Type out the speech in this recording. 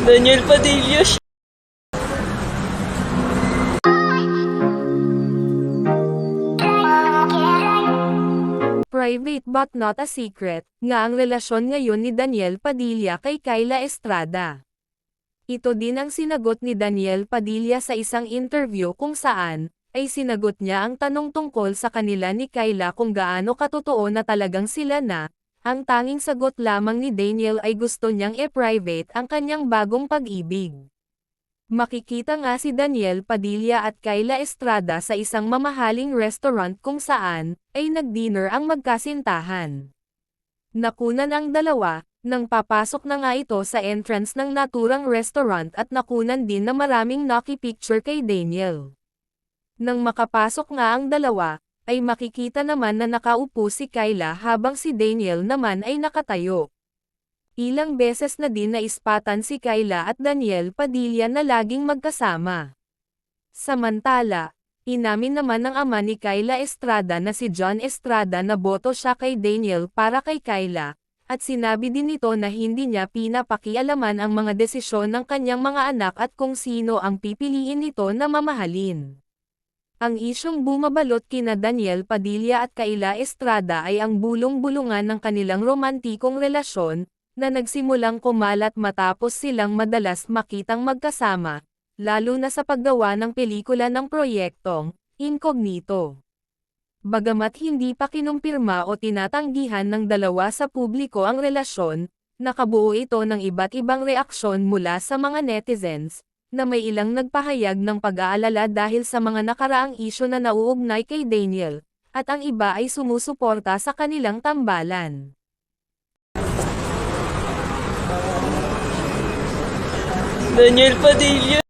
Daniel Padilla. Private but not a secret, nga ang relasyon ngayon ni Daniel Padilla kay Kyla Estrada. Ito din ang sinagot ni Daniel Padilla sa isang interview kung saan, ay sinagot niya ang tanong tungkol sa kanila ni Kyla kung gaano katotoo na talagang sila na, ang tanging sagot lamang ni Daniel ay gusto niyang e-private ang kanyang bagong pag-ibig. Makikita nga si Daniel Padilla at Kyla Estrada sa isang mamahaling restaurant kung saan, ay nag-dinner ang magkasintahan. Nakunan ang dalawa, nang papasok na nga ito sa entrance ng naturang restaurant at nakunan din na maraming nakipicture kay Daniel. Nang makapasok nga ang dalawa, ay makikita naman na nakaupo si Kyla habang si Daniel naman ay nakatayo. Ilang beses na din naispatan si Kyla at Daniel Padilla na laging magkasama. Samantala, inamin naman ng ama ni Kyla Estrada na si John Estrada na boto siya kay Daniel para kay Kyla, at sinabi din nito na hindi niya pinapakialaman ang mga desisyon ng kanyang mga anak at kung sino ang pipiliin nito na mamahalin. Ang isyong bumabalot kina Daniel Padilla at Kyla Estrada ay ang bulong-bulungan ng kanilang romantikong relasyon, na nagsimulang kumalat matapos silang madalas makitang magkasama, lalo na sa paggawa ng pelikula ng proyektong Incognito. Bagamat hindi pa kinumpirma o tinatanggihan ng dalawa sa publiko ang relasyon, nakabuo ito ng iba't ibang reaksyon mula sa mga netizens, na may ilang nagpahayag ng pag-aalala dahil sa mga nakaraang isyu na nauugnay kay Daniel, at ang iba ay sumusuporta sa kanilang tambalan. Daniel Padilla.